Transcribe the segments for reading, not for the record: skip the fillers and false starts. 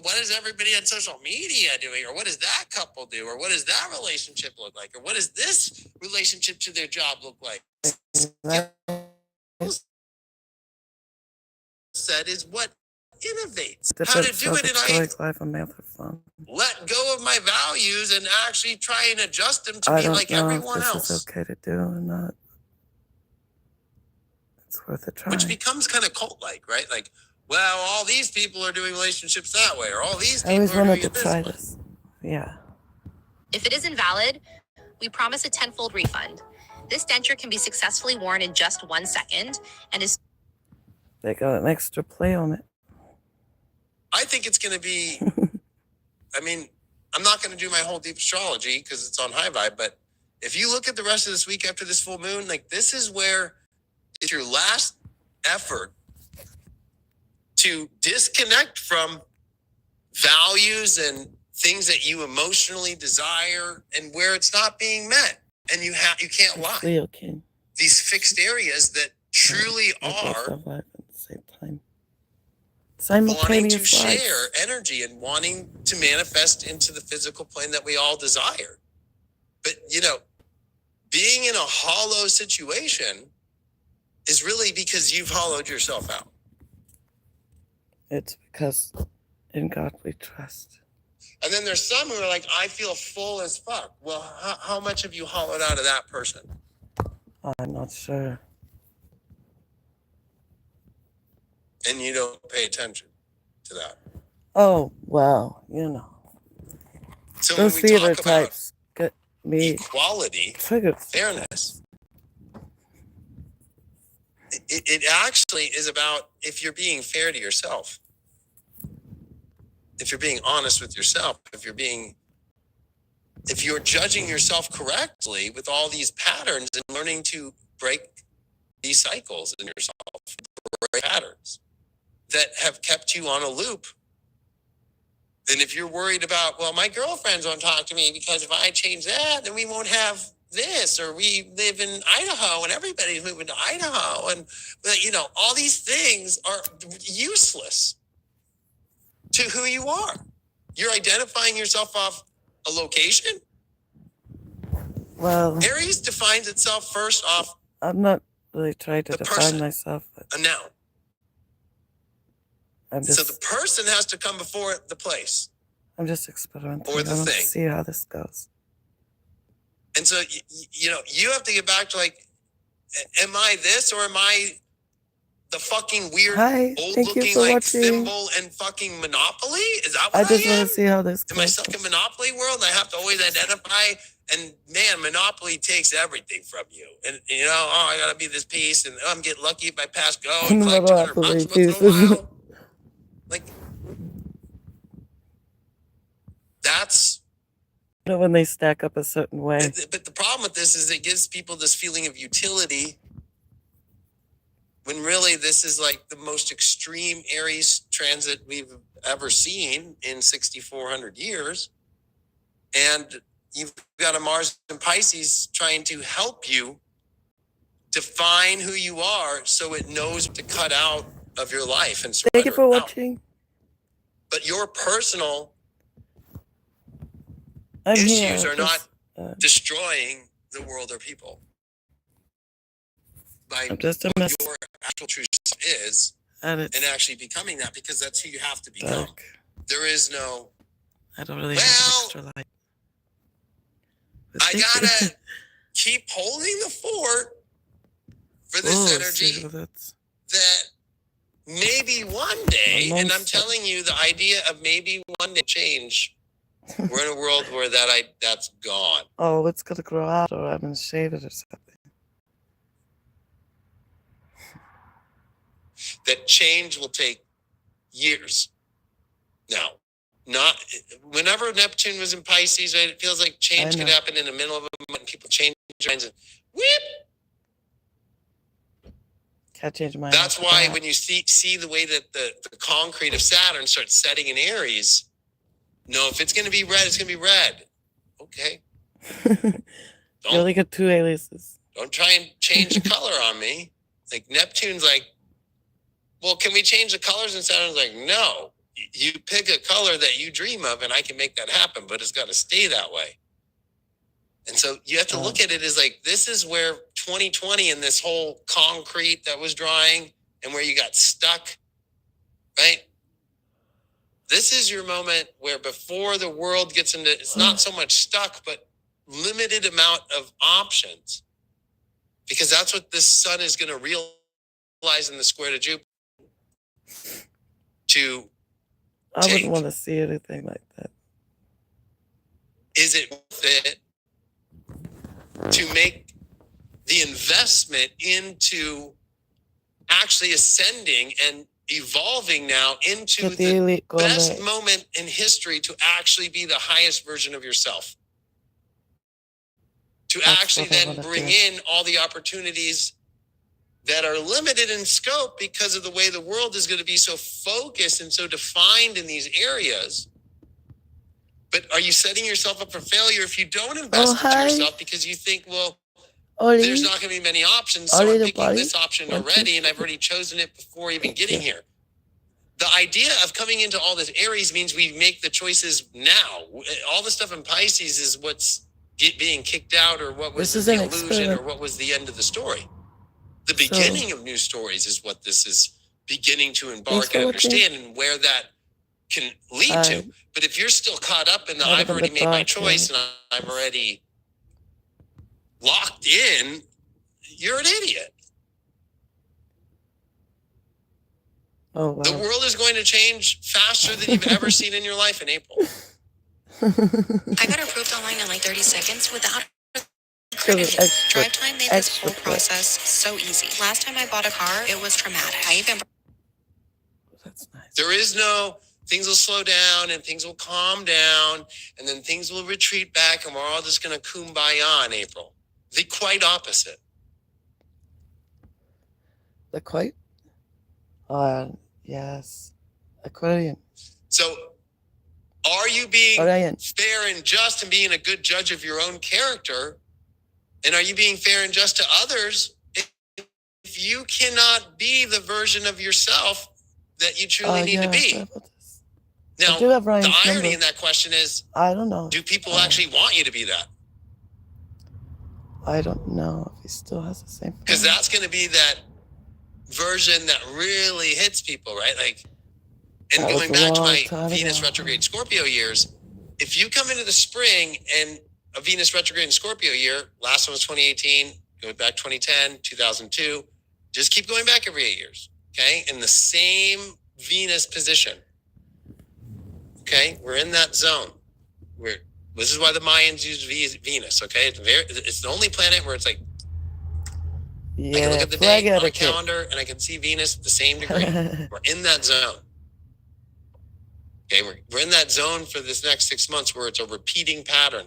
what is everybody on social media doing? Or what does that couple do? Or what does that relationship look like? Or what does this relationship to their job look like? Said is what innovates how to do it, and I let go of my values and actually try and adjust them to be like everyone else. Is okay to do or not. It's worth a try. Which becomes kind of cult-like, right? Like, well, all these people are doing relationships that way, or all these people are doing it this way. Yeah. If it is invalid, we promise a tenfold refund. This denture can be successfully worn in just 1 second and is... They got an extra play on it. I think it's going to be... I mean, I'm not going to do my whole deep astrology because it's on high vibe, but if you look at the rest of this week after this full moon, like this is where it's your last effort to disconnect from values and things that you emotionally desire and where it's not being met. And you can't lie. Leo King. These fixed areas that truly are wanting to share energy and wanting to manifest into the physical plane that we all desire. But, you know, being in a hollow situation is really because you've hollowed yourself out. It's because in God we trust. And then there's some who are like, I feel full as fuck. Well, how much have you hollowed out of that person? I'm not sure. And you don't pay attention to that. Oh, well, you know. So those when we theater talk types get me equality, fairness, it actually is about if you're being fair to yourself. If you're being honest with yourself, if you're judging yourself correctly with all these patterns and learning to break these cycles in yourself, break patterns that have kept you on a loop. And if you're worried about, well, my girlfriends won't talk to me because if I change that, then we won't have this, or we live in Idaho and everybody's moving to Idaho. And, you know, all these things are useless to who you are. You're identifying yourself off a location. Well, Aries defines itself first off. I'm not really trying to define myself. A noun. So the person has to come before the place. I'm just experimenting. Or the thing. See how this goes. And so, you know, you have to get back to like, am I this or am I the fucking weird old looking like thimble and fucking Monopoly? Is that what I am? I just want to see how this goes. Am I stuck in Monopoly world? I have to always identify. And man, Monopoly takes everything from you. And you know, oh, I gotta be this piece, and I'm getting lucky if I pass go and collect 200 bucks once in a while. Like, that's... You know, when they stack up a certain way. But the problem with this is it gives people this feeling of utility when really this is like the most extreme Aries transit we've ever seen in 6,400 years. And you've got a Mars in Pisces trying to help you define who you are so it knows what to cut out of your life and surrender. Thank you for watching. But your personal issues are not destroying the world or people. By what your actual truth is and actually becoming that, because that's who you have to become. There is no... I don't really have extra light. I gotta keep holding the fort for this energy that maybe one day, and I'm telling you, the idea of maybe one day change, we're in a world where that's gone. Oh, it's gonna grow out, or I'm gonna shave it or something. That change will take years. Now, not whenever Neptune was in Pisces, right? It feels like change could happen in the middle of a month. People change minds and whip. Can't change my. That's why when you see the way that the concrete of Saturn starts setting in Aries, no, if it's going to be red, it's going to be red. Okay. You only get 2 aliases. Don't try and change the color on me. Like Neptune's like, well, can we change the colors? And Saturn's like, no. you pick a color that you dream of and I can make that happen, but it's got to stay that way. And so you have to look at it as like, this is where 2020 and this whole concrete that was drying and where you got stuck, right? This is your moment where before the world gets into, it's not so much stuck, but limited amount of options. Because that's what this sun is going to realize in the square to Jupiter. I wouldn't want to see anything like that. Is it worth it to make the investment into actually ascending and evolving now into the best moment in history to actually be the highest version of yourself? To actually then bring in all the opportunities that are limited in scope because of the way the world is going to be so focused and so defined in these areas. But are you setting yourself up for failure if you don't invest into yourself because you think, well, there's not going to be many options, so I'm picking this option already, and I've already chosen it before even getting here. The idea of coming into all this Aries means we make the choices now. All the stuff in Pisces is what's being kicked out, or what was the illusion, or what was the end of the story. The beginning of new stories is what this is beginning to embark and understand, and where that can lead to. But if you're still caught up in the I've already made my choice and I'm already locked in, you're an idiot. Oh, wow. The world is going to change faster than you've ever seen in your life in April. I got approved online in like 30 seconds without credit. Drive time made this whole process so easy. Last time I bought a car, it was traumatic. I even... That's nice. There is no, things will slow down and things will calm down and then things will retreat back and we're all just going to kumbaya in April. The quite opposite. The quite? Yes. Aquarian. So, are you being fair and just and being a good judge of your own character? And are you being fair and just to others if you cannot be the version of yourself that you truly need to be? Now, the irony in that question is, I don't know. Do people actually want you to be that? I don't know if he still has the same. Because that's going to be that version that really hits people, right? Like, and going back to my Venus retrograde Scorpio years, if you come into the spring and a Venus retrograde in Scorpio year, last one was 2018, going back 2010, 2002, just keep going back every 8 years, okay? In the same Venus position, okay? We're in that zone. This is why the Mayans used Venus, okay? It's the only planet where it's like, I can look at the day on a calendar and I can see Venus at the same degree. We're in that zone. Okay, we're in that zone for this next 6 months where it's a repeating pattern.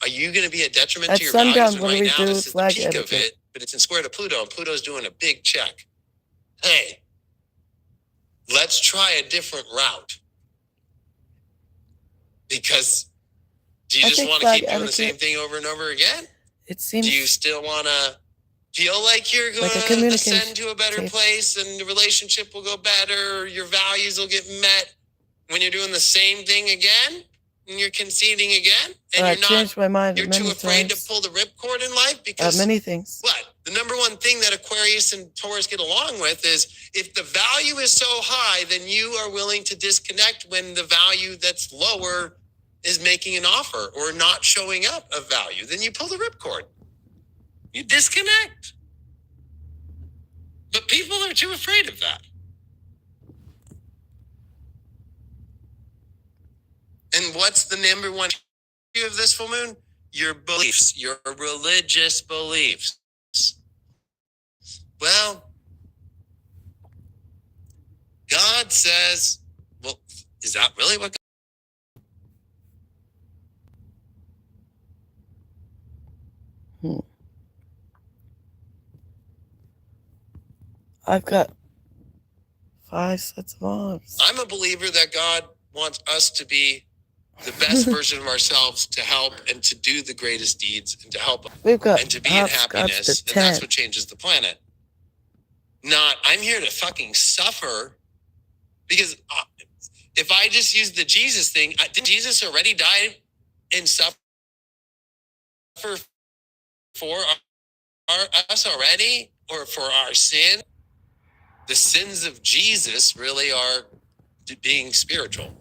Are you going to be a detriment to your values? And right now, this is the peak of it, but it's in square to Pluto, and Pluto's doing a big check. Hey, let's try a different route. Because do you just want to keep doing the same thing over and over again? It seems. Do you still want to feel like you're going to ascend to a better place and the relationship will go better, or your values will get met when you're doing the same thing again and you're conceding again? And you're too afraid to pull the ripcord in life? Because many things. What? The number one thing that Aquarius and Taurus get along with is if the value is so high, then you are willing to disconnect when the value that's lower is making an offer or not showing up of value. Then you pull the ripcord. You disconnect. But people are too afraid of that. And what's the number one issue of this full moon? Your beliefs, your religious beliefs. Well, God says, well, is that really what God? I've got 5 sets of arms. I'm a believer that God wants us to be the best version of ourselves, to help and to do the greatest deeds and to help and to be in happiness. And that's what changes the planet. Not, I'm here to fucking suffer. Because if I just use the Jesus thing, did Jesus already die and suffer for us already, or for our sin? The sins of Jesus really are being spiritual.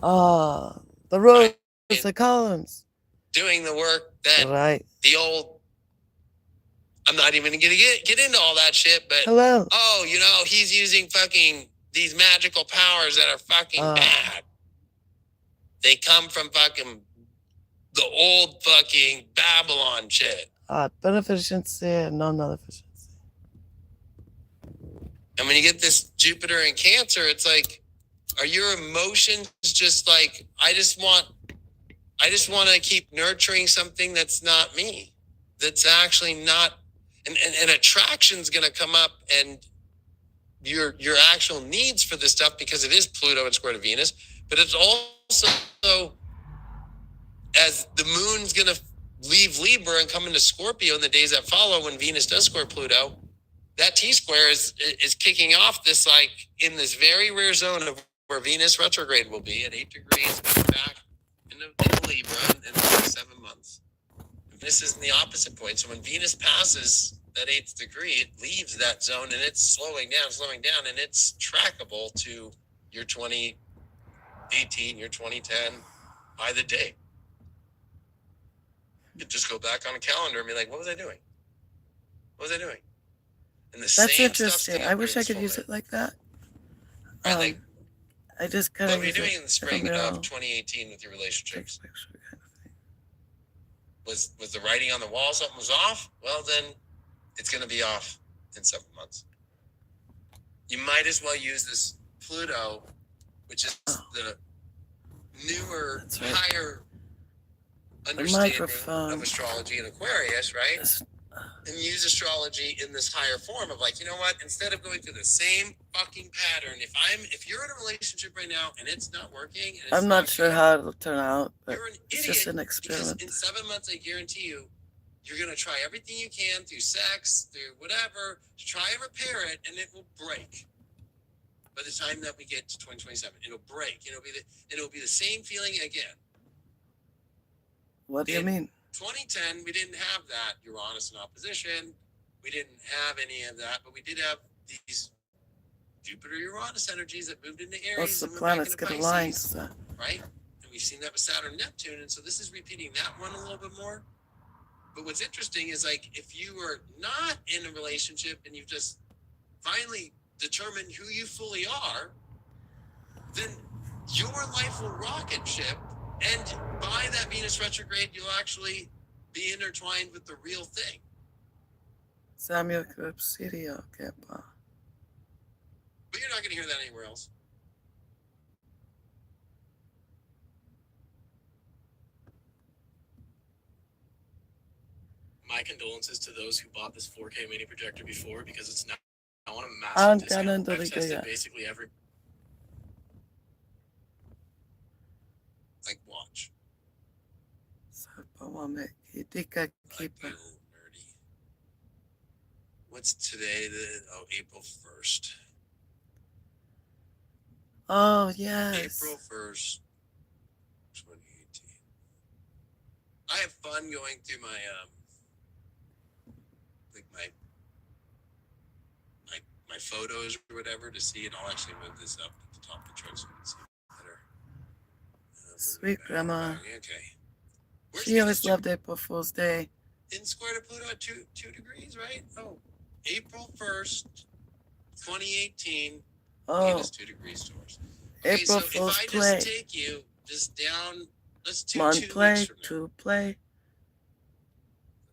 The rows, the columns. Doing the work that right. The old, I'm not even going to get into all that shit, but hello. Oh, he's using fucking these magical powers that are fucking bad. They come from fucking the old fucking Babylon shit. Beneficence and non-maleficence. And when you get this Jupiter in Cancer, it's like, are your emotions just like, I just want to keep nurturing something that's not me, that's actually not, and attraction's going to come up, and your actual needs for this stuff, because it is Pluto and square to Venus, but it's also, as the moon's going to leave Libra and come into Scorpio in the days that follow, when Venus does square Pluto, that T-square is kicking off this, like, in this very rare zone of where Venus retrograde will be at 8 degrees, back into Libra in the next 7 months. This is in the opposite point. So when Venus passes that 8th degree, it leaves that zone, and it's slowing down, and it's trackable to your 2018, your 2010 by the day. You just go back on a calendar and be like, what was I doing? And that's interesting. I wish I could use it like that. Right, I just kind of. What were you doing in the spring of 2018 with your relationships? Was the writing on the wall, something was off? Well, then it's going to be off in 7 months. You might as well use this Pluto, which is the newer, higher understanding of astrology in Aquarius, right? And use astrology in this higher form of, like, you know what? Instead of going through the same fucking pattern, if you're in a relationship right now and it's not working, and I'm not sure how it'll turn out, but it's just an experiment. In 7 months, I guarantee you, you're gonna try everything you can through sex, through whatever, to try and repair it, and it will break. By the time that we get to 2027, it'll break. It'll be the same feeling again. What do you mean? 2010, we didn't have that Uranus in opposition. We didn't have any of that, but we did have these Jupiter-Uranus energies that moved into Aries. What's the planets get aligned? Right? And we've seen that with Saturn and Neptune, and so this is repeating that one a little bit more. But what's interesting is, like, if you were not in a relationship and you've just finally determined who you fully are, then your life will rocket ship. And by that Venus retrograde, you'll actually be intertwined with the real thing. Samuel Crypsidio, Kepa. But you're not going to hear that anywhere else. My condolences to those who bought this 4K mini projector before, because it's now on a massive discount. I've tested basically every. Like, watch. What's today? April 1st. Oh, yes. April 1st, 2018. I have fun going through my my photos or whatever to see, and I'll actually move this up at the top of the chart so you can see better. Sweet grandma. Okay. She always loved April Fool's Day. In square to Pluto at 2 degrees, right? Oh, April 1st, 2018. Oh. Venus 2 degrees Taurus. Okay, April Fool's Play. If I just take you just down, let's do 1 2 play, weeks from now. 2 play.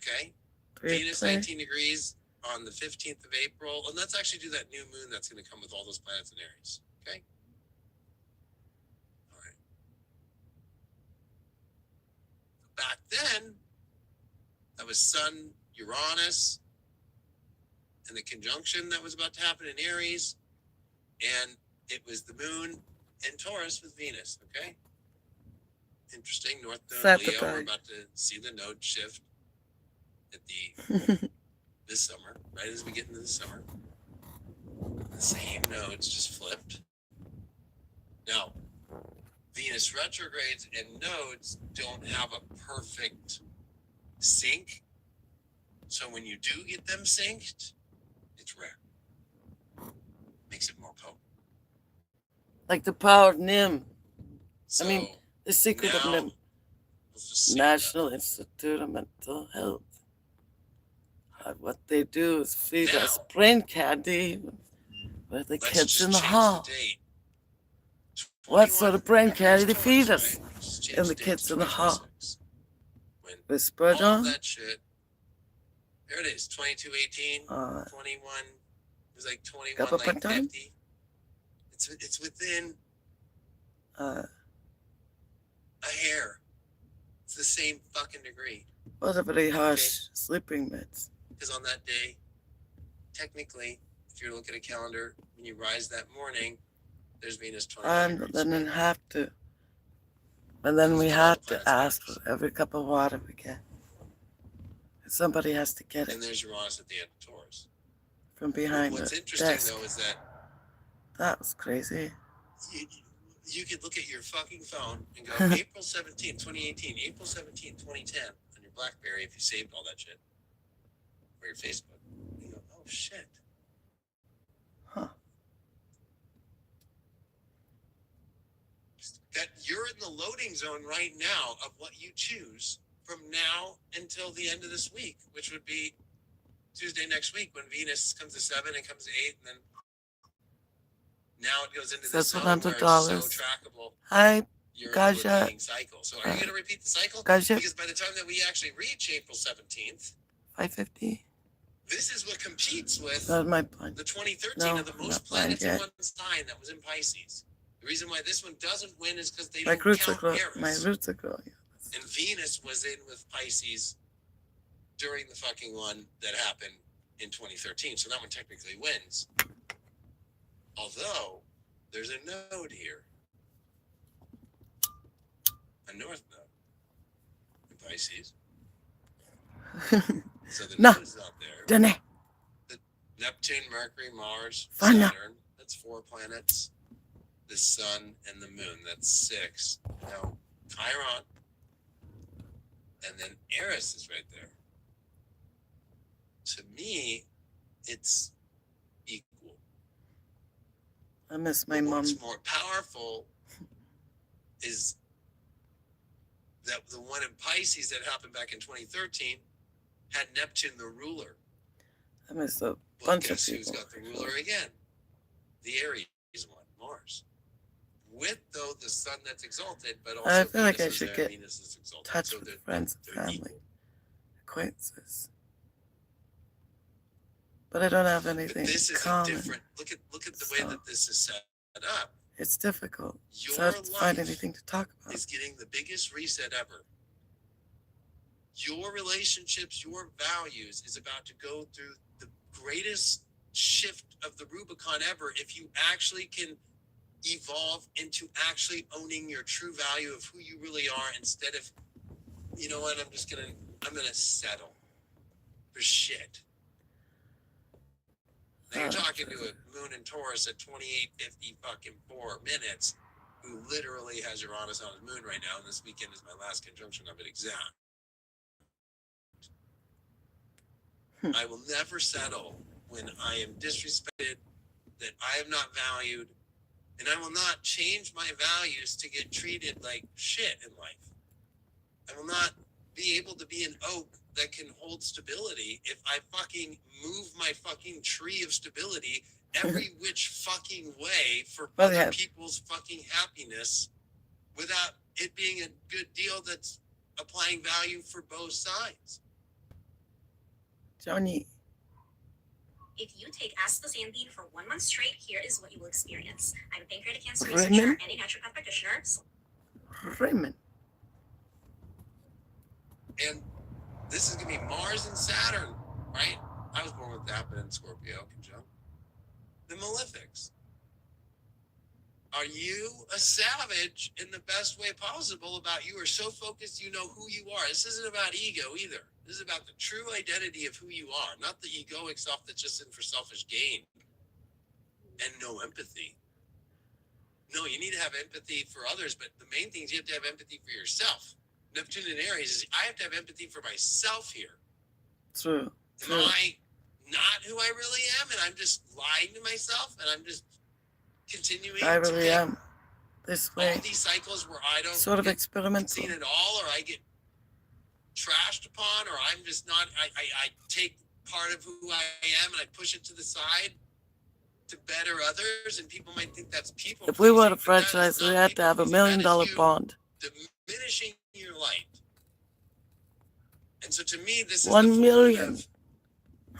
Okay. 3 Venus play. 19 degrees on the 15th of April. And let's actually do that new moon that's going to come with all those planets in Aries. Okay? All right. Back then, that was Sun, Uranus, and the conjunction that was about to happen in Aries. And it was the moon in Taurus with Venus. Okay? Interesting. North Node Leo. We're about to see the node shift at the this summer, right as we get into the summer. The same nodes just flipped. Now, Venus retrogrades and nodes don't have a perfect sync. So when you do get them synced, it's rare. Makes it more potent. Like the power of NIM. So I mean, the secret of now, NIM. we'll just say National Institute of Mental Health. What they do is feed Now, us brain candy with the let's kids just in the change hall. the date. What sort of brain 21 candy they Taurus, feed us? right? Just change And the date kids to in the hall. 2026. When With spread all on? that shit, there it is, 2218, 21, it was like 21, like Gabapentan? 50. It's within a hair. It's the same fucking degree. What a very harsh sleeping meds. Because on that day, technically, if you look at a calendar, when you rise that morning, there's Venus 25 And degrees. then have to. And then we have to ask for every cup of water we get. Somebody has to get And it there's Uranus at the end of Taurus. from behind What's the interesting, desk. though, is that That was crazy. you could look at your fucking phone and go April 17, 2018, April 17, 2010 on your BlackBerry if you saved all that shit. Or your Facebook. And you go, oh shit. Huh. That you're in the loading zone right now of what you choose from now until the end of this week, which would be Tuesday next week when Venus comes to 7 and comes to 8, and then now it goes into this zone where it's so trackable. Hi, You're in a Gaja. repeating cycle. So are you going to repeat the cycle? Gaja. Because by the time that we actually reach April 17th, 550. this is what competes with That was my point. the 2013 No, of the I'm most not blind planets in yet. one sign that was in Pisces. The reason why this one doesn't win is because they My don't roots are count growing. Eris. My roots are growing. And Venus was in with Pisces during the fucking one that happened in 2013. So that one technically wins. Although, there's a node here. A north node in Pisces. So the No. node is out there. Done. Neptune, Mercury, Mars, Fana. Saturn. That's 4 planets. The sun and the moon. That's 6. Now, Chiron. And then Eris is right there. To me, it's equal. I miss my But mom. what's more powerful is that the one in Pisces that happened back in 2013 had Neptune the ruler. I miss a Well, bunch of guess who's people. got the ruler again? The Aries one, Mars. With, though, the sun that's exalted, but also I feel like Venus I is should there, get Venus is exalted. touch So with they're- friends and they're family, equal. acquaintances. But I don't have But anything this is a common. different. Look at the way So- that this is set up. It's difficult. Your So I have to find life anything to talk about. is getting the biggest reset ever. Your relationships, your values is about to go through the greatest shift of the Rubicon ever if you actually can evolve into actually owning your true value of who you really are instead of, you know what, I'm gonna settle for shit. Now you're talking to a moon in Taurus at 28:50 fucking 4 minutes, who literally has Uranus on his moon right now, and this weekend is my last conjunction of it exact. I will never settle when I am disrespected, that I am not valued, and I will not change my values to get treated like shit in life. I will not be able to be an oak that can hold stability if I fucking move my fucking tree of stability every which fucking way for Well, other yeah. people's fucking happiness without it being a good deal that's applying value for both sides. Johnny. If you take astaxanthin for 1 month straight, here is what you will experience. I'm a pancreatic cancer Raymond? researcher and a naturopath practitioner. Raymond. And this is going to be Mars and Saturn, right? I was born with that, but in Scorpio conjunct. The malefics. Are you a savage in the best way possible about you are so focused you know who you are? This isn't about ego either. This is about the true identity of who you are, not the egoic stuff that's just in for selfish gain and no empathy. No, you need to have empathy for others, but the main thing is you have to have empathy for yourself. Neptune in Aries is I have to have empathy for myself here. True. Am I not who I really am, and I'm just lying to myself, and I'm just continuing I to really make am this way. all these cycles where I don't Sort of get experimental. seen at all, or I get trashed upon, or I'm just not, I take part of who I am and I push it to the side to better others, and people might think that's people. If we were to pleasing, but that is franchise, we not had to people have $1 pleasing. million That is you bond. diminishing your light. And so to me, this is 1 the full million. of,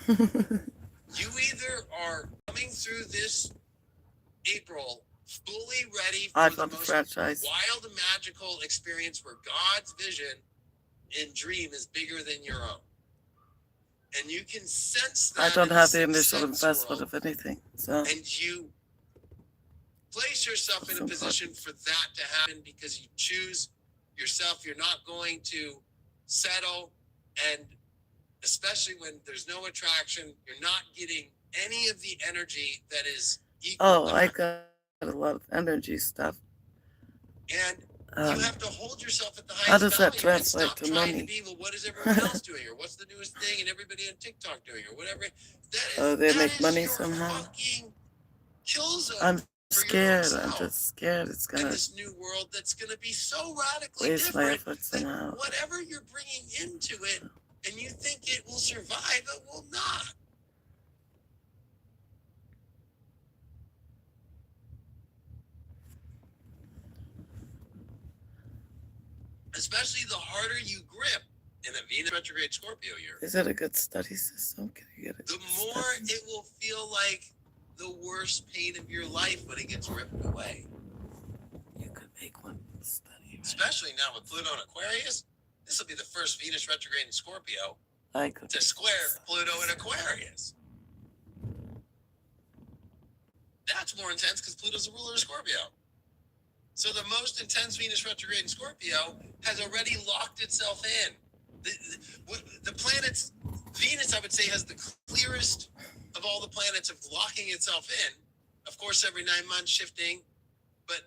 you either are coming through this April fully ready I for the want the most franchise. wild and magical experience where God's vision and dream is bigger than your own. And you can sense that. I don't in have the the initial sense investment world, of anything. So and you place yourself in a position for that to happen because you choose yourself. You're not going to settle, and especially when there's no attraction, you're not getting any of the energy that is equal. I got a lot of energy stuff. And you have to hold yourself at the highest how does that value and translate stop to trying money? to be, well, what is everyone else doing, or what's the newest thing and everybody on TikTok doing, or whatever. They that make is money your somehow. fucking kill zone. I'm for your scared. own I'm self. just scared it's In gonna this new world that's gonna be so radically waste my different efforts that somehow. whatever you're bringing into it and you think it will survive, it will not. Especially the harder you grip in a Venus retrograde Scorpio year. Is it a good study system? Can you get it? The more it will feel like the worst pain of your life when it gets ripped away. You could make one study. Right? Especially now with Pluto in Aquarius, this will be the first Venus retrograde in Scorpio I could to square Pluto in Aquarius. That's more intense because Pluto's the ruler of Scorpio. So the most intense Venus retrograde in Scorpio has already locked itself in. The planets, Venus, I would say, has the clearest of all the planets of locking itself in. Of course, every 9 months shifting, but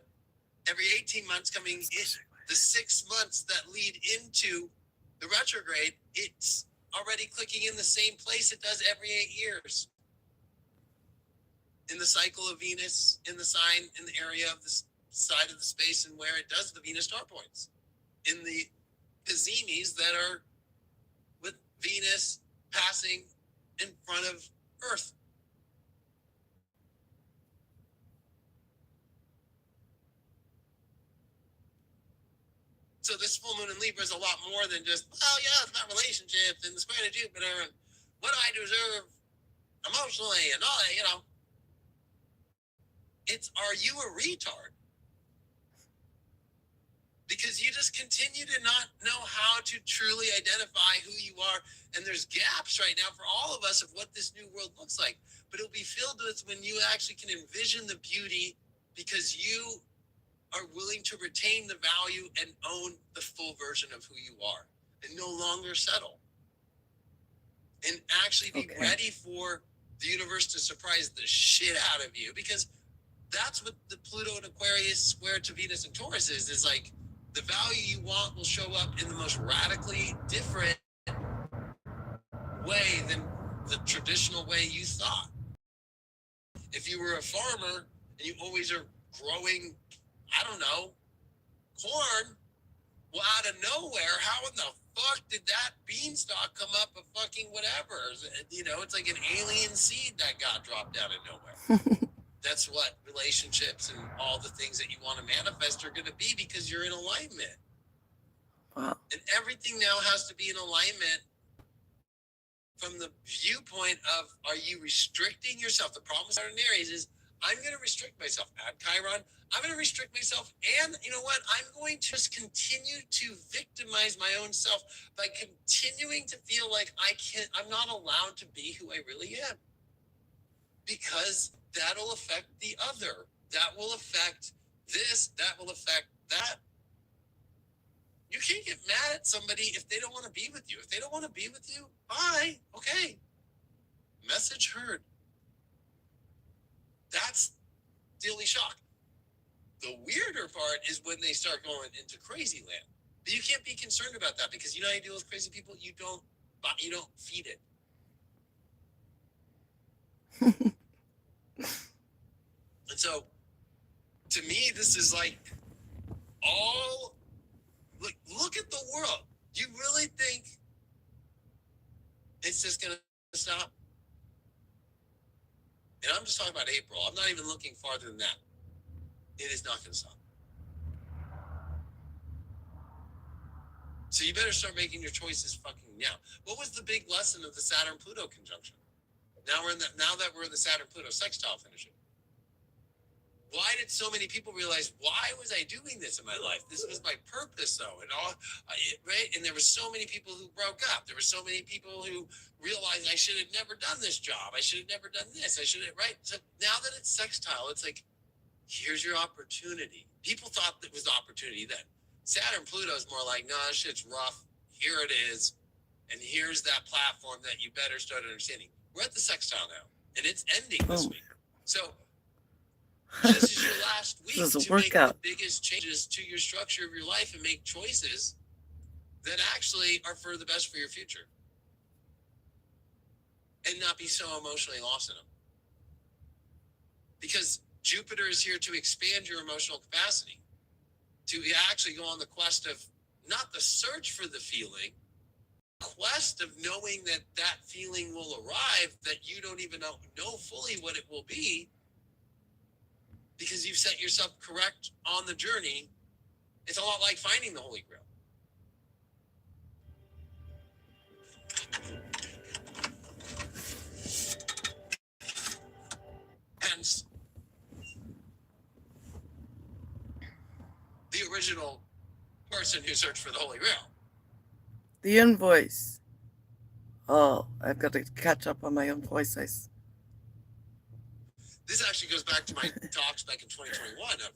every 18 months coming in, the 6 months that lead into the retrograde, it's already clicking in the same place it does every 8 years. In the cycle of Venus, in the sign, in the area of the side of the space and where it does the Venus star points. In the Pizimis that are with Venus passing in front of Earth. So this full moon in Libra is a lot more than just, well, yeah, it's about relationships and the square to Jupiter and what I deserve emotionally and all that, you know. It's, are you a retard? Because you just continue to not know how to truly identify who you are. And there's gaps right now for all of us of what this new world looks like. But it'll be filled with when you actually can envision the beauty because you are willing to retain the value and own the full version of who you are and no longer settle. And actually be ready for the universe to surprise the shit out of you, because that's what the Pluto and Aquarius square to Venus and Taurus is like the value you want will show up in the most radically different way than the traditional way you thought. If you were a farmer and you always are growing, I don't know, corn, well, out of nowhere, how in the fuck did that beanstalk come up a fucking whatever? You know, it's like an alien seed that got dropped out of nowhere. That's what relationships and all the things that you want to manifest are going to be because you're in alignment. Wow. And everything now has to be in alignment from the viewpoint of, are you restricting yourself? The problem with Saturn in Aries is, I'm going to restrict myself. At Chiron, I'm going to restrict myself. And you know what? I'm going to just continue to victimize my own self by continuing to feel like I'm not allowed to be who I really am. Because that'll affect the other. That will affect this. That will affect that. You can't get mad at somebody if they don't want to be with you. If they don't want to be with you, bye. Okay. Message heard. That's the only shock. The weirder part is when they start going into crazy land. But you can't be concerned about that because you know how you deal with crazy people? You don't feed it. And so, to me, this is like all. Look at the world. Do you really think it's just going to stop? And I'm just talking about April. I'm not even looking farther than that. It is not going to stop. So you better start making your choices fucking now. What was the big lesson of the Saturn-Pluto conjunction? Now that we're in the Saturn-Pluto sextile finishing. Why did so many people realize, why was I doing this in my life? This was my purpose, though. And right? And there were so many people who broke up. There were so many people who realized I should have never done this job. I should have never done this. I should have, right? So now that it's sextile, it's like, here's your opportunity. People thought that was the opportunity then. Saturn Pluto is more like, no, this shit's rough. Here it is. And here's that platform that you better start understanding. We're at the sextile now. And it's ending this week. So this is your last week to make the biggest changes to your structure of your life and make choices that actually are for the best for your future. And not be so emotionally lost in them. Because Jupiter is here to expand your emotional capacity. To actually go on the quest of not the search for the feeling, quest of knowing that that feeling will arrive, that you don't even know fully what it will be, because you've set yourself correct on the journey. It's a lot like finding the Holy Grail. Hence, the original person who searched for the Holy Grail. The invoice. Oh, I've got to catch up on my own voice. This actually goes back to my talks back in 2021 of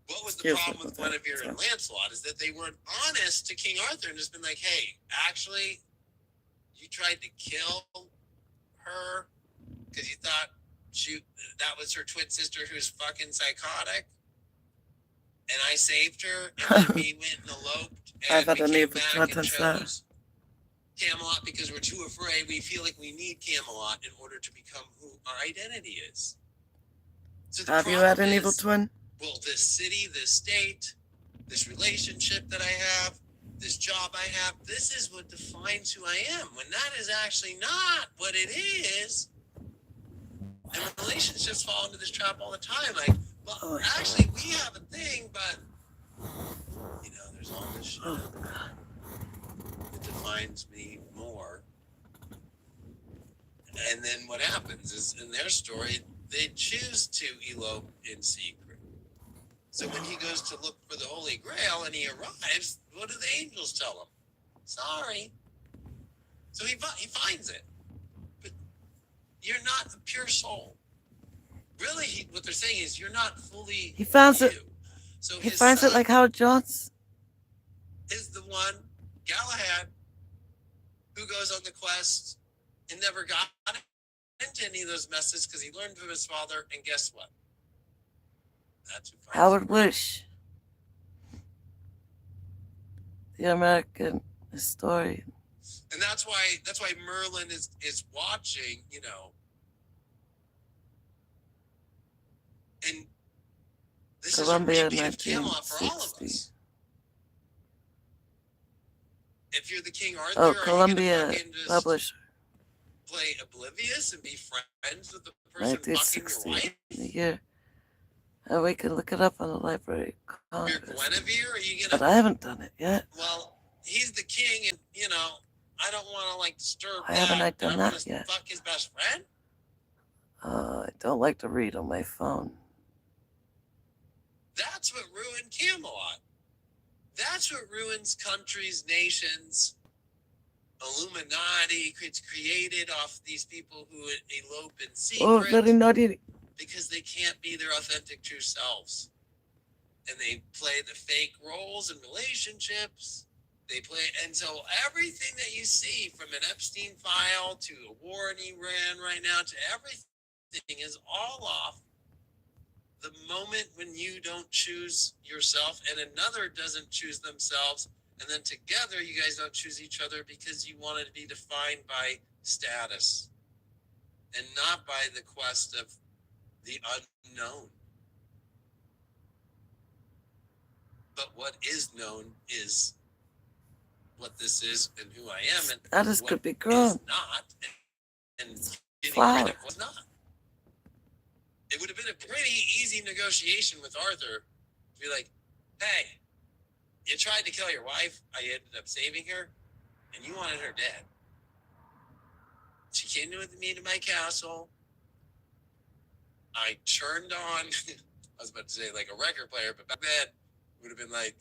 what was the problem with Guinevere and Lancelot is that they weren't honest to King Arthur and just been like, hey, actually, you tried to kill her because you thought that was her twin sister who's fucking psychotic. And I saved her, and then we went and eloped, and we came back and chose Camelot because we're too afraid. We feel like we need Camelot in order to become who our identity is. So have you had an evil twin? Well, this city, this state, this relationship that I have, this job I have, this is what defines who I am. When that is actually not what it is. And relationships fall into this trap all the time. Like, well, actually, we have a thing, but, you know, there's all this shit that defines me more. And then what happens is, in their story, they choose to elope in secret. So when he goes to look for the Holy Grail and he arrives, what do the angels tell him? Sorry. So he finds it. But you're not a pure soul. Really, what they're saying is you're not fully He finds you. it. So He finds it like Howard Jones. Is the one, Galahad, who goes on the quest and never got into any of those messes because he learned from his father, and guess what? That's who finds Howard it. Wish, the American historian. And that's why Merlin is watching, you know. And this Columbia, is a repeat of Camelot for all of 1960. us. If you're the King Arthur, Columbia just publisher. play oblivious and be friends with the person fucking your 1960 wife? in the year. And we can look it up on the Library of Congress. You're Guinevere? Are you But I haven't done it yet. Well, he's the king, and you know, I don't want to disturb. Why haven't I done that yet? Fuck his best friend. I don't like to read on my phone. That's what ruined Camelot. That's what ruins countries, nations, Illuminati. It's created off these people who elope in secret. Oh, very naughty. Because they can't be their authentic true selves. And they play the fake roles in relationships. They play, and so everything that you see from an Epstein file to a war in Iran right now to everything is all off the moment when you don't choose yourself and another doesn't choose themselves, and then together you guys don't choose each other because you wanted to be defined by status and not by the quest of the unknown. But what is known is what this is and who I am, and Status what could be is grown. not, and getting Flower. rid of what's not. It would have been a pretty easy negotiation with Arthur to be like, hey, you tried to kill your wife, I ended up saving her, and you wanted her dead. She came with me to my castle. I turned on, I was about to say like a record player, but back then it would have been like,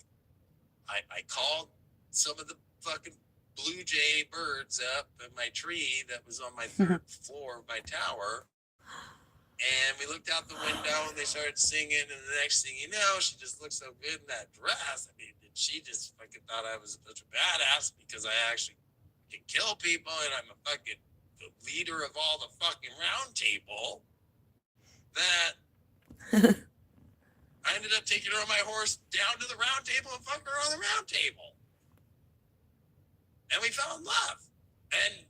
I called some of the fucking blue jay birds up in my tree that was on my third floor of my tower. And we looked out the window and they started singing. And the next thing you know, she just looked so good in that dress. I mean, she just fucking thought I was such a badass because I actually can kill people and I'm a fucking the leader of all the fucking round table. That I ended up taking her on my horse down to the round table and fucking her on the round table. And we fell in love. And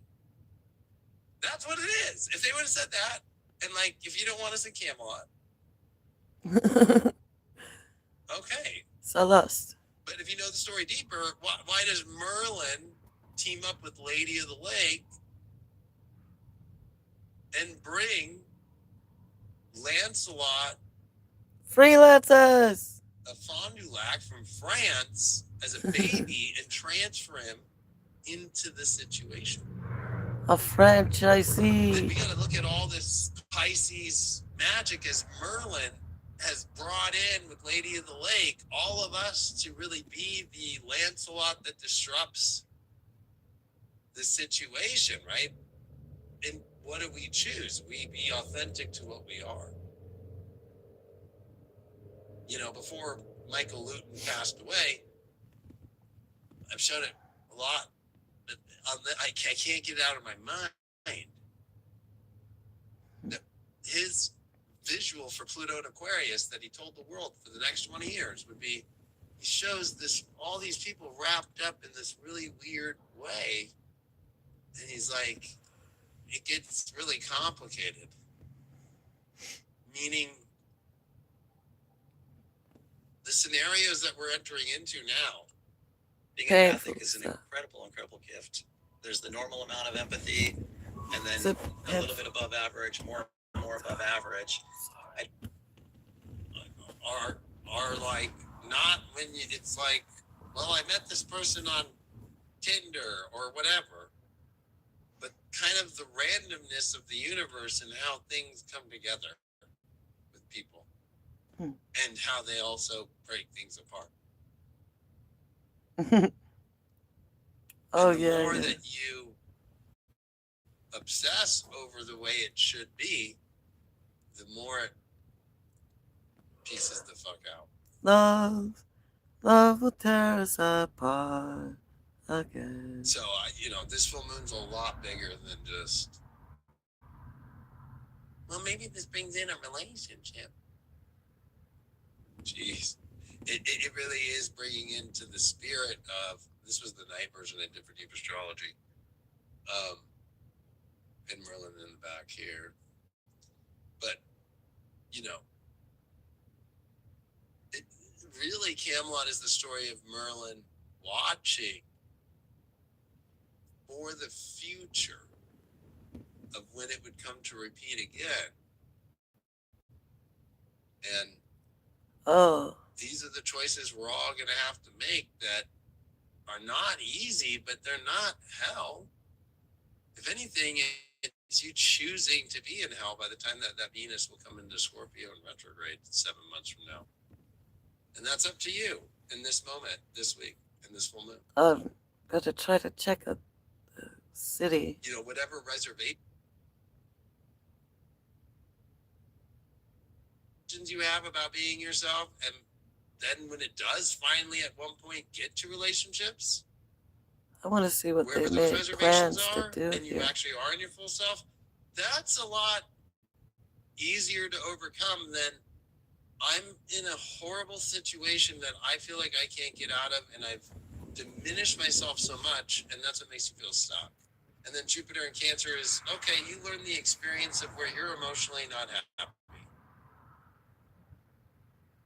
that's what it is. If they would have said that, and like, if you don't want us in Camelot, okay. So lost. But if you know the story deeper, why does Merlin team up with Lady of the Lake and bring Lancelot, Freelancers, a Fond du Lac from France, as a baby and transfer him into the situation? a franchisee. We got to look at all this Pisces magic as Merlin has brought in with Lady of the Lake, all of us to really be the Lancelot that disrupts the situation, right? And what do we choose? We be authentic to what we are. You know, before Michael Luton passed away, I've shown it a lot, but I can't get it out of my mind. His visual for Pluto and Aquarius that he told the world for the next 20 years would be, he shows this, all these people wrapped up in this really weird way. And he's like, it gets really complicated. Meaning, the scenarios that we're entering into now, being empathic is an incredible gift. There's the normal amount of empathy, and then a little bit above average, more above average. Are like not when it's like, well, I met this person on Tinder or whatever, but kind of the randomness of the universe and how things come together with people, and how they also break things apart. Oh, and the yeah. more that you obsess over the way it should be, the more it pieces the fuck out. Love will tear us apart again. So, this full moon's a lot bigger than just, well, maybe this brings in a relationship. Jeez. It really is bringing into the spirit of, this was the night version I did for Deep Astrology. And Merlin in the back here. But, really, Camelot is the story of Merlin watching for the future of when it would come to repeat again. And these are the choices we're all going to have to make that are not easy, but they're not hell. If anything, it's you choosing to be in hell by the time that Venus will come into Scorpio in retrograde 7 months from now. And that's up to you in this moment, this week, in this full moon. Got to try to check the city. Whatever reservations you have about being yourself, and then when it does finally at one point get to relationships, I want to see what they wherever made those plans reservations to are, do and you here. actually are in your full self, that's a lot easier to overcome than I'm in a horrible situation that I feel like I can't get out of, and I've diminished myself so much, and that's what makes you feel stuck. And then Jupiter in Cancer is, okay, you learn the experience of where you're emotionally not happy.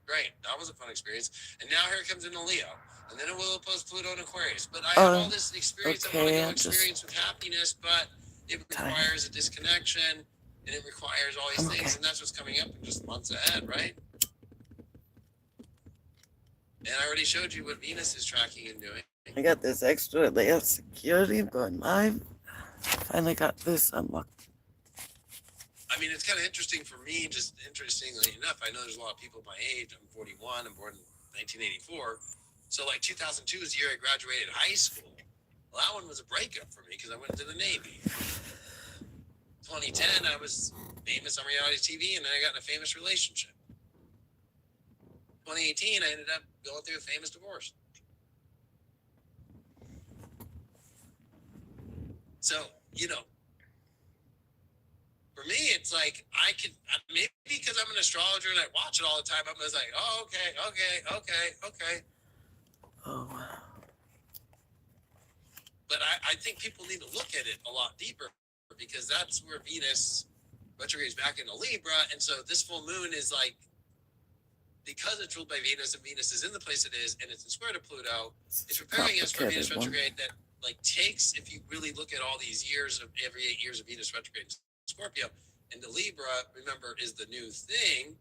Great, that was a fun experience. And now here it comes into Leo. And then it will oppose Pluto and Aquarius. But I have all this experience I want to go experience with happiness, but it requires a disconnection, and it requires all these things, and that's what's coming up in just months ahead, right? And I already showed you what Venus is tracking and doing. I got this extra layer of security, but I finally got this unlocked. I mean, it's kind of interesting for me, just interestingly enough, I know there's a lot of people my age. I'm 41, I'm born in 1984. So like 2002 is the year I graduated high school. Well, that one was a breakup for me because I went into the Navy. 2010, I was famous on reality TV, and then I got in a famous relationship. 2018, I ended up going through a famous divorce. So, you know, for me, it's like maybe because I'm an astrologer and I watch it all the time, I'm just like, oh, okay. Oh, wow. But I think people need to look at it a lot deeper, because that's where Venus retrogrades back into Libra. And so this full moon is like, because it's ruled by Venus and Venus is in the place it is and it's in square to Pluto, it's preparing us for Venus retrograde that like takes, if you really look at all these years of every 8 years of Venus retrograde in Scorpio, and the Libra, remember, is the new thing,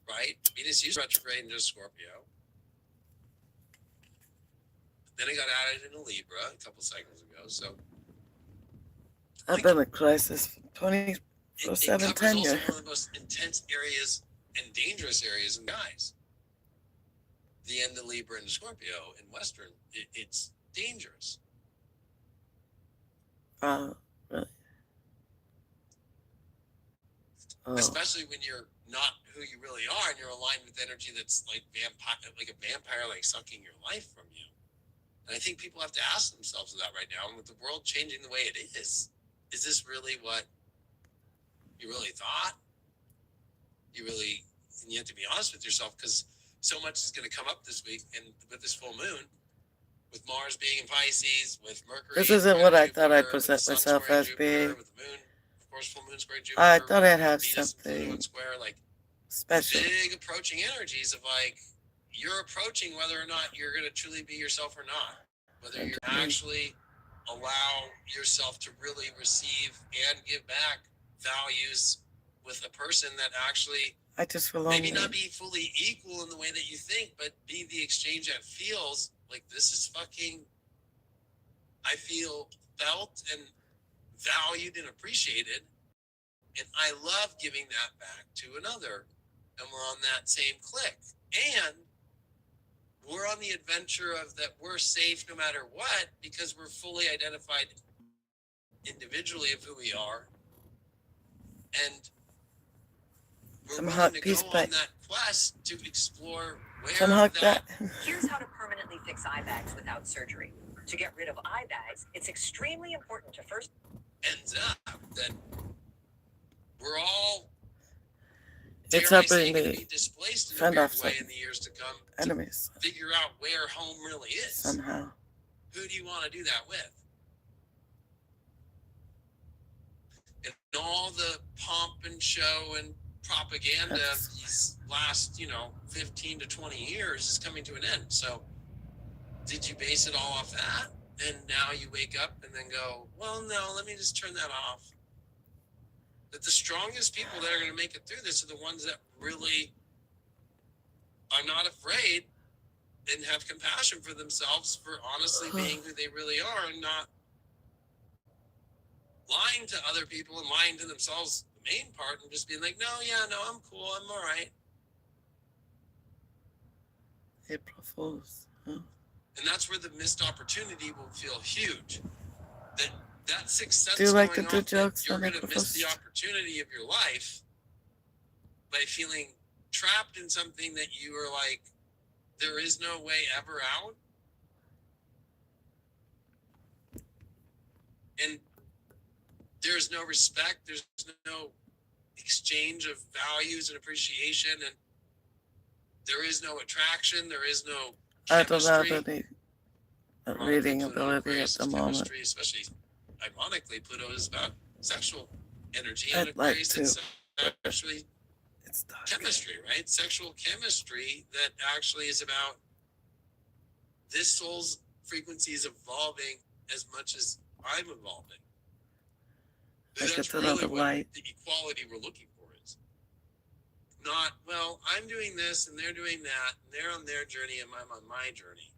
right? Venus used retrograde into Scorpio. Then it got added into Libra a couple cycles ago. So I've been in a crisis for 24/7, 10 years. One of the most intense areas and dangerous areas in guys. The end of Libra and Scorpio in Western, it's dangerous. Really? Especially when you're not who you really are and you're aligned with energy that's like a vampire, like sucking your life from you. And I think people have to ask themselves that right now. And with the world changing the way it is this really what you really thought? And you have to be honest with yourself, because so much is going to come up this week, and with this full moon, with Mars being in Pisces, with Mercury. This isn't what I thought I'd present myself as being. With the moon, of course, full moon square Jupiter. I thought I'd have Venus something square, like special. Big approaching energies of like, you're approaching whether or not you're going to truly be yourself or not. Whether you actually allow yourself to really receive and give back values with a person that actually I just feel maybe not be fully equal in the way that you think, but be the exchange that feels like this is fucking, I feel felt and valued and appreciated. And I love giving that back to another. And we're on that same click. And we're on the adventure of that we're safe no matter what, because we're fully identified individually of who we are. And we're willing to go on that quest to explore where that. Here's how to permanently fix eye bags without surgery. To get rid of eye bags, it's extremely important to first ends up that we're all happening to be displaced in a weird way in the years to come. Enemies. To figure out where home really is. Somehow. Who do you want to do that with? And all the pomp and show and propaganda of these last, 15 to 20 years is coming to an end. So did you base it all off that? And now you wake up and then go, well, no, let me just turn that off. That the strongest people that are going to make it through this are the ones that really are not afraid and have compassion for themselves for honestly being who they really are, and not lying to other people and lying to themselves, the main part, and just being like, no, I'm cool, I'm all right. April Fools. Huh? And that's where the missed opportunity will feel huge. That sixth sense. Do you like to going do jokes? You're going to miss the opportunity of your life by feeling trapped in something that you are like, there is no way ever out. And there's no respect. There's no exchange of values and appreciation, and there is no attraction, there is no chemistry. I don't have any reading ability at the moment. Chemistry, especially, ironically, Pluto is about sexual energy, and I'd like Aquarius, to. it's actually It's dark. chemistry, right? Sexual chemistry that actually is about this soul's frequency is evolving as much as I'm evolving. I That's get to really know the what light. the equality we're looking for is. Not, well, I'm doing this and they're doing that, and they're on their journey and I'm on my journey.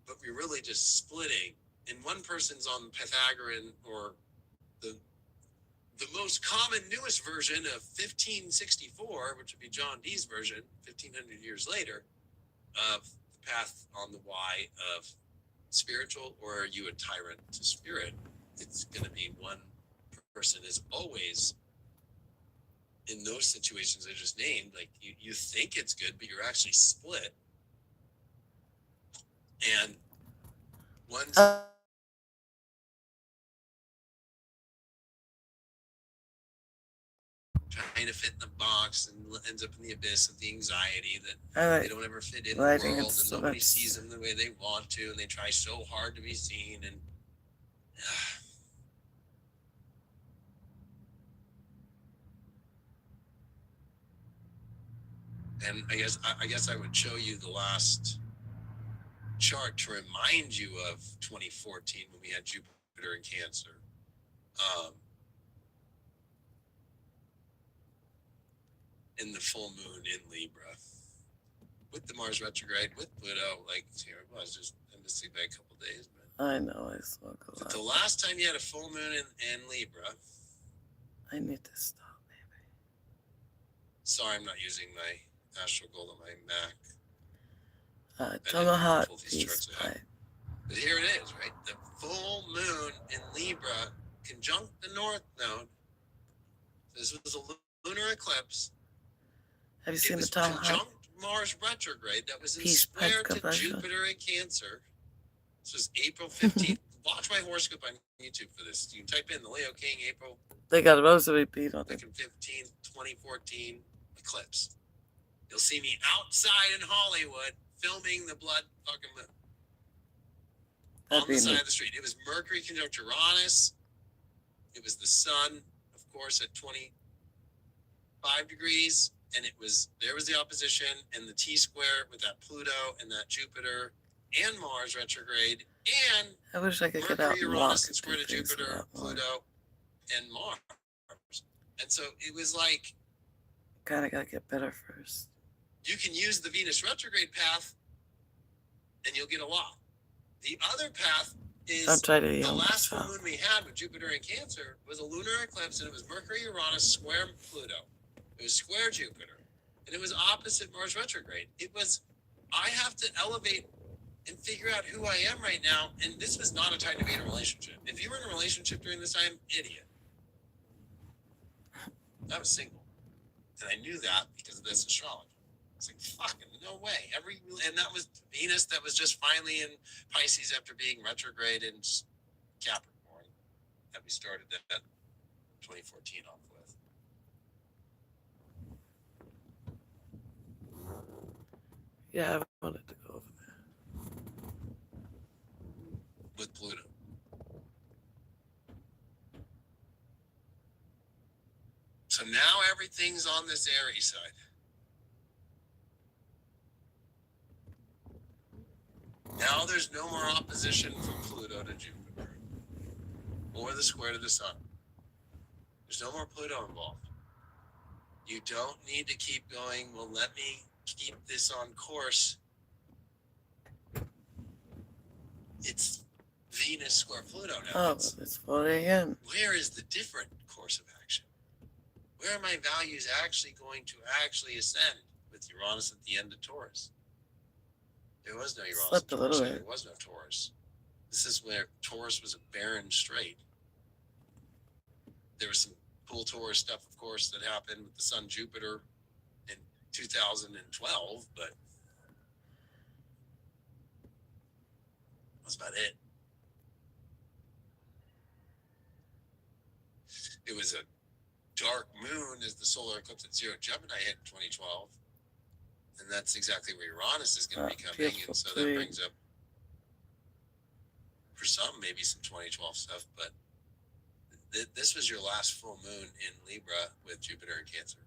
But we're really just splitting. And one person's on Pythagorean, or the most common, newest version of 1564, which would be John Dee's version, 1500 years later, of the path on the Y of spiritual, or are you a tyrant to spirit? It's going to be one person is always in those situations I just named. Like you think it's good, but you're actually split. And one's trying to fit in the box and ends up in the abyss of the anxiety that they don't ever fit in the world, and nobody sees them the way they want to, and they try so hard to be seen. And I guess I would show you the last chart to remind you of 2014 when we had Jupiter in Cancer. In the full moon in Libra, with the Mars retrograde, with Pluto, like here it was, just I'm just sleep back a couple days, but I know I smoke a lot. The last time you had a full moon in Libra. I need to stop, maybe. Sorry, I'm not using my astral gold on my Mac. Tomahawk peace pie. But here it is, right? The full moon in Libra conjunct the North Node. This was a lunar eclipse. Have you seen the Tomahawk? Conjunct Mars retrograde that was in peace square to Jupiter in Cancer. This was April 15th. Watch my horoscope on YouTube for this. You can type in the Leo King April. They got a rosary bead on it. 15th, 2014 eclipse. You'll see me outside in Hollywood filming the blood fucking moon. On the side of the street. It was Mercury conjunct Uranus. It was the sun, of course, at 25 degrees. And there was the opposition and the T-square with that Pluto and that Jupiter and Mars retrograde, and I wish I could get out and walk. Uranus and square to Jupiter, Pluto, and Mars. And so it was like, kind of got to get better first. You can use the Venus retrograde path and you'll get a lot. The other path is the last full moon we had with Jupiter in Cancer was a lunar eclipse, and it was Mercury, Uranus, square Pluto. It was square Jupiter, and it was opposite Mars retrograde. I have to elevate and figure out who I am right now, and this was not a time to be in a relationship. If you were in a relationship during this time, idiot. I was single, and I knew that because of this astrology. It's like, fucking no way. And that was Venus that was just finally in Pisces after being retrograde in Capricorn that we started that 2014 off with. Yeah, I wanted to go over there. With Pluto. So now everything's on this Aries side. Now there's no more opposition from Pluto to Jupiter, or the square to the sun. There's no more Pluto involved. You don't need to keep going, well, let me keep this on course. It's Venus square Pluto now. Oh, it's 4 a.m. Where is the different course of action? Where are my values actually going to actually ascend with Uranus at the end of Taurus? There was no Uranus. Slept a little bit. There was no Taurus. This is where Taurus was a barren strait. There was some cool Taurus stuff, of course, that happened with the Sun Jupiter in 2012, but that's about it. It was a dark moon is the solar eclipse at 0 Gemini hit in 2012. And that's exactly where Uranus is going to be coming. And so that brings up, for some, maybe some 2012 stuff. But this was your last full moon in Libra with Jupiter in Cancer.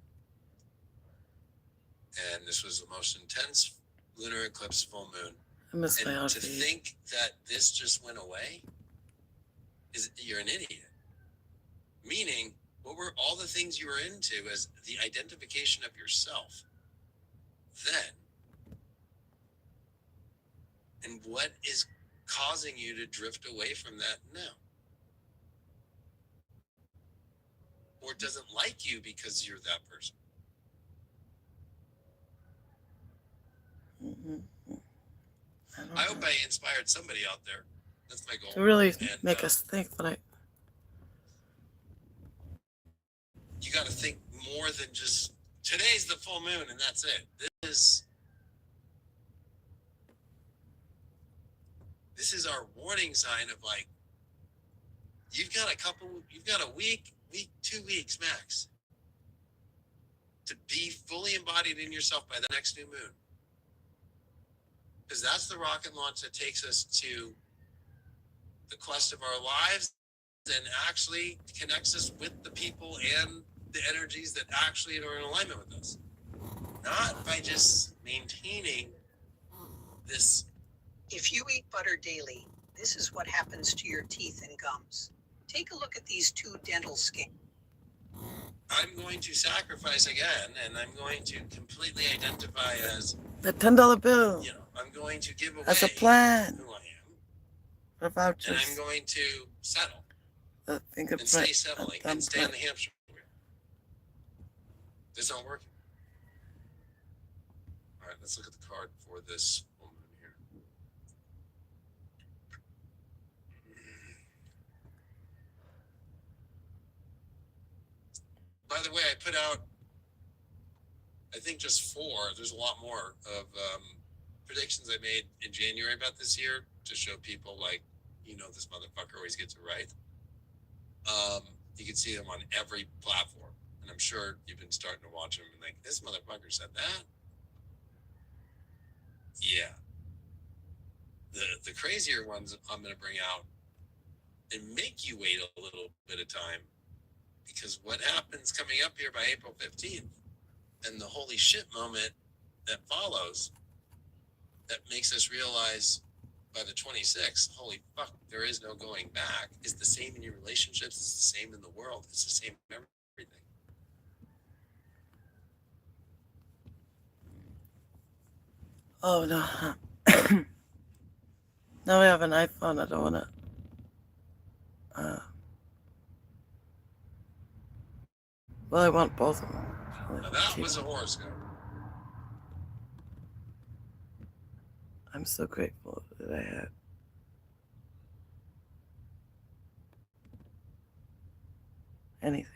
And this was the most intense lunar eclipse full moon. I miss my And to outfit. think that this just went away, you're an idiot. Meaning, what were all the things you were into as the identification of yourself then? And what is causing you to drift away from that now? Or doesn't like you because you're that person? I hope I inspired somebody out there. That's my goal. To really And, make us think, but you got to think more than just today's the full moon and that's it. This is our warning sign of like, you've got a week, 2 weeks max to be fully embodied in yourself by the next new moon. Because that's the rocket launch that takes us to the quest of our lives and actually connects us with the people and the energies that actually are in alignment with us. Not by just maintaining this. If you eat butter daily, this is what happens to your teeth and gums. Take a look at these two dental scans. I'm going to sacrifice again, and I'm going to completely identify as the $10 bill. I'm going to give away As a plan. who I am, For vouchers. and I'm going to settle The fingerprint. and stay settling and stay in the hamster wheel. This not working. All right, let's look at the card for this woman here. By the way, I put out, I think just 4. There's a lot more of predictions I made in January about this year to show people like, this motherfucker always gets it right. You can see them on every platform. And I'm sure you've been starting to watch them and like, this motherfucker said that? Yeah. The crazier ones I'm going to bring out and make you wait a little bit of time, because what happens coming up here by April 15th and the holy shit moment that follows, that makes us realize by the 26th, holy fuck, there is no going back. It's the same in your relationships. It's the same in the world. It's the same in everything. Oh, no. Now I have an iPhone. I don't want to. Well, I want both of them. Now that was a horoscope. I'm so grateful that I had. Anything.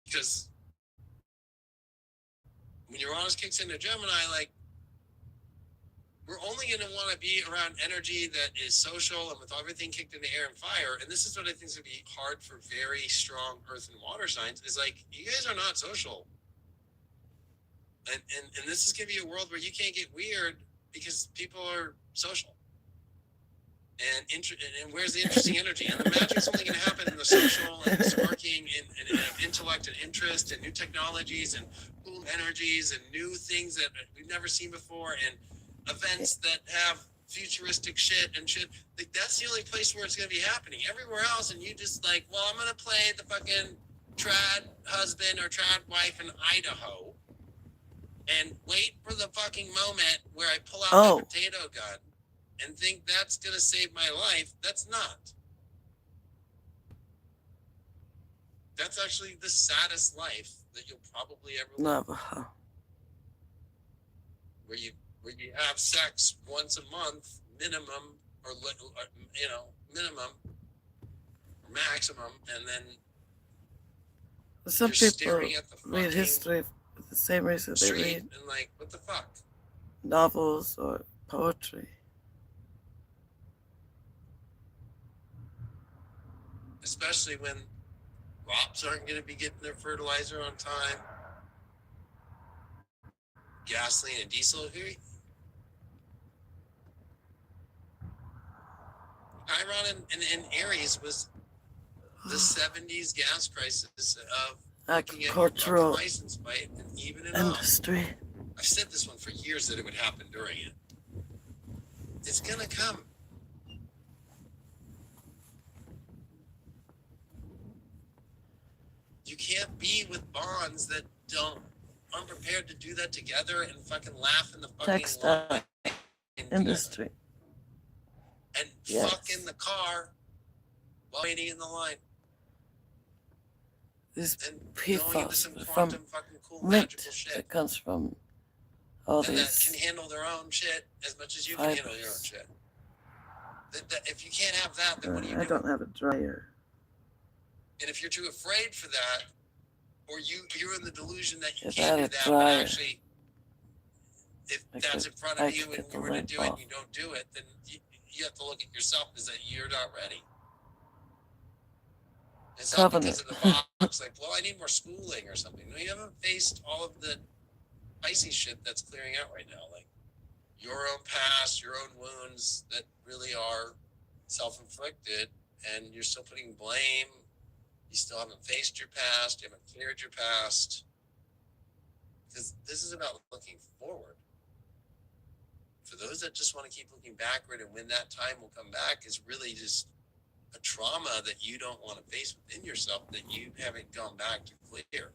Because when Uranus kicks into Gemini, like, we're only going to want to be around energy that is social and with everything kicked into air and fire. And this is what I think is going to be hard for very strong earth and water signs, is like, you guys are not social. And this is going to be a world where you can't get weird because people are social. And where's the interesting energy? And the magic's only going to happen in the social and the sparking and intellect and interest and new technologies and cool energies and new things that we've never seen before and events that have futuristic shit and shit. Like, that's the only place where it's going to be happening. Everywhere else, and you just like, well, I'm going to play the fucking trad husband or trad wife in Idaho and wait for the fucking moment where I pull out my potato gun and think that's going to save my life. That's not. That's actually the saddest life that you'll probably ever live. Never. Where you have sex once a month, minimum, or minimum, or maximum, and then Some you're people staring at the read fucking history the same reason they street read and like, what the fuck? novels or poetry. Especially when crops aren't going to be getting their fertilizer on time. Gasoline and diesel. Chiron in Aries was the 70s gas crisis of looking at your fucking Agricultural license plate and even it out. industry. I've said this one for years that it would happen during it. It's gonna come. You can't be with bonds that aren't prepared to do that together and fucking laugh in the fucking Textile line industry. and Yes. fuck in the car while waiting in the line These and going into PFAS some from quantum fucking cool mint magical shit. that comes from all And that can these. handle their own shit as much as you can handle your own fibers. shit. That if you can't have that, then what are you I doing? don't have a dryer. And if you're too afraid for that, or you're in the delusion that you If I can't had do a that, dryer, but actually, if I that's could- in front I of you could and get you the were to lint do it and off. you don't do it, then you have to look at yourself as that you're not ready. It's not because of the box, like, well, I need more schooling or something. No, you haven't faced all of the icy shit that's clearing out right now. Like your own past, your own wounds that really are self-inflicted, and you're still putting blame. You still haven't faced your past. You haven't cleared your past. Because this is about looking forward. For those that just want to keep looking backward and when that time will come back is really just a trauma that you don't want to face within yourself that you haven't gone back to clear.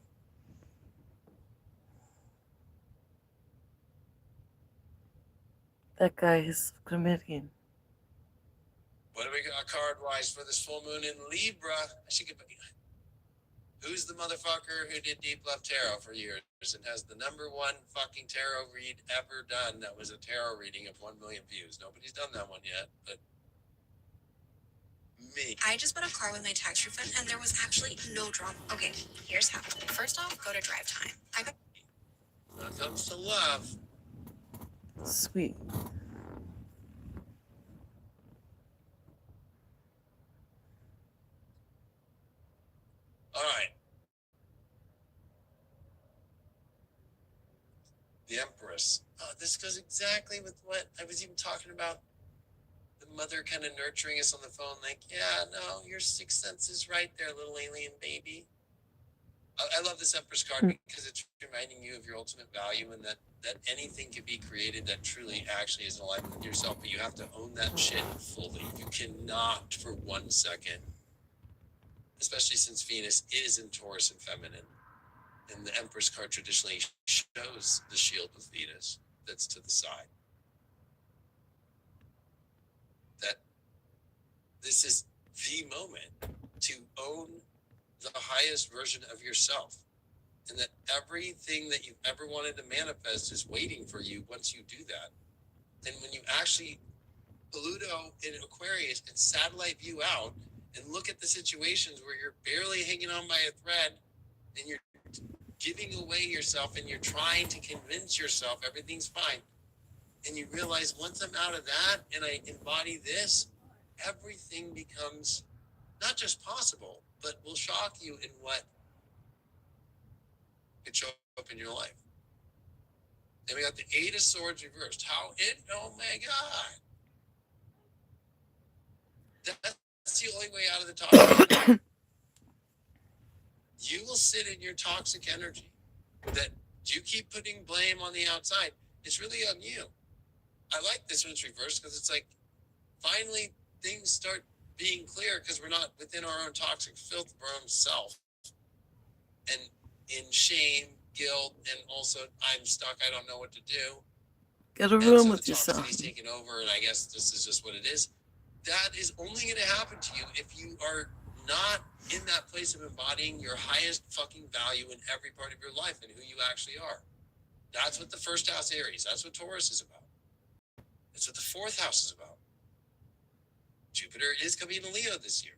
That guy is Canadian. What do we got card-wise for this full moon in Libra? I should get. Who's the motherfucker who did Deep Love Tarot for years and has the #1 fucking tarot read ever done that was a tarot reading of 1 million views? Nobody's done that one yet, but me. I just bought a car with my tax refund and there was actually no drama. Okay, here's how. First off, go to drive time. When it comes to love, Sweet. all right. The Empress. Oh, this goes exactly with what I was even talking about. The mother kind of nurturing us on the phone, like, yeah, no, your sixth sense is right there, little alien baby. I love this Empress card because it's reminding you of your ultimate value and that anything can be created that truly actually is in alignment with yourself, but you have to own that shit fully. You cannot for 1 second, especially since Venus is in Taurus and feminine. And the Empress card traditionally shows the shield with Venus that's to the side. That this is the moment to own the highest version of yourself. And that everything that you've ever wanted to manifest is waiting for you once you do that. And when you actually Pluto in Aquarius and satellite view out and look at the situations where you're barely hanging on by a thread and you're giving away yourself and you're trying to convince yourself everything's fine. And you realize once I'm out of that and I embody this, everything becomes not just possible, but will shock you in what could show up in your life. Then we got the 8 of Swords reversed. Oh my God. That's the only way out of the toxic. You will sit in your toxic energy that you keep putting blame on the outside. It's really on you. I like this when it's reversed because it's like finally things start being clear because we're not within our own toxic filth of our own self. And in shame, guilt, and also I'm stuck, I don't know what to do. Get a And room so with the yourself. toxicity's taking over, and I guess this is just what it is. That is only going to happen to you if you are not in that place of embodying your highest fucking value in every part of your life and who you actually are. That's what the first house Aries, that's what Taurus is about. That's what the fourth house is about. Jupiter is coming to Leo this year.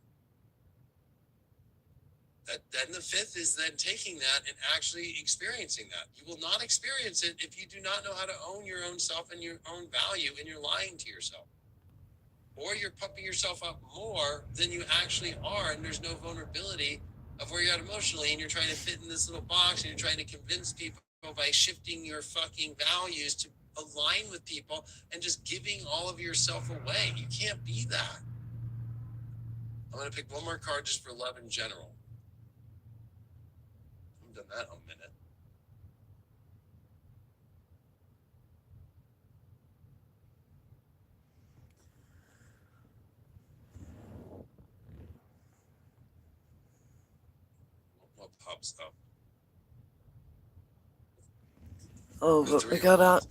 Then the fifth is then taking that and actually experiencing that. You will not experience it if you do not know how to own your own self and your own value, and you're lying to yourself. Or you're pumping yourself up more than you actually are, and there's no vulnerability of where you're at emotionally, and you're trying to fit in this little box, and you're trying to convince people by shifting your fucking values to align with people and just giving all of yourself away. You can't be that. I'm going to pick one more card just for love in general. I haven't done that in a minute. What pops up? Oh, but we got out.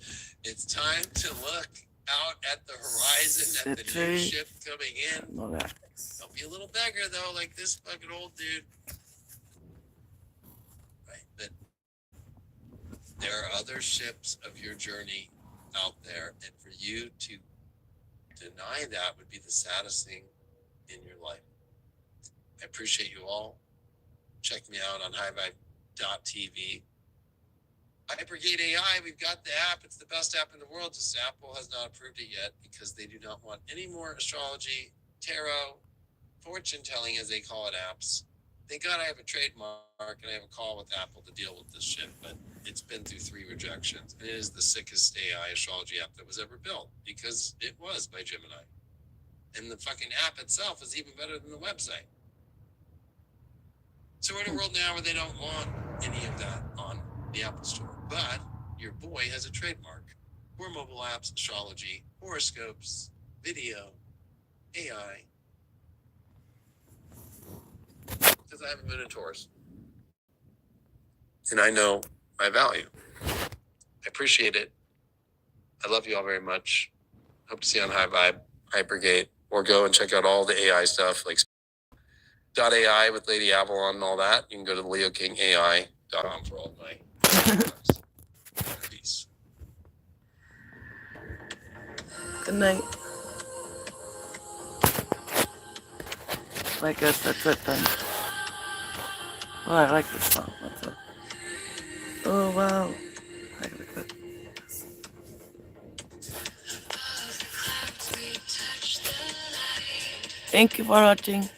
It's time to look out at the horizon, at the new ship coming in. Don't be a little beggar though, like this fucking old dude. Right, but there are other ships of your journey out there, and for you to deny that would be the saddest thing in your life. I appreciate you all. Check me out on highvibe.tv. Brigade AI, we've got the app. It's the best app in the world. Just Apple has not approved it yet because they do not want any more astrology, tarot, fortune telling, as they call it, apps. Thank God I have a trademark and I have a call with Apple to deal with this shit, but it's been through 3 rejections. It is the sickest AI astrology app that was ever built because it was by Gemini. And the fucking app itself is even better than the website. So we're in a world now where they don't want any of that on the Apple Store. But your boy has a trademark for mobile apps, astrology, horoscopes, video, AI. Because I haven't been in Taurus. And I know my value. I appreciate it. I love you all very much. Hope to see you on High Vibe, Hypergate, or go and check out all the AI stuff like .ai with Lady Avalon and all that. You can go to leokingai.com for all my peace. Good night. I guess that's it then. Oh, I like this song. What's up? Oh, wow. I gotta quit. Thank you for watching.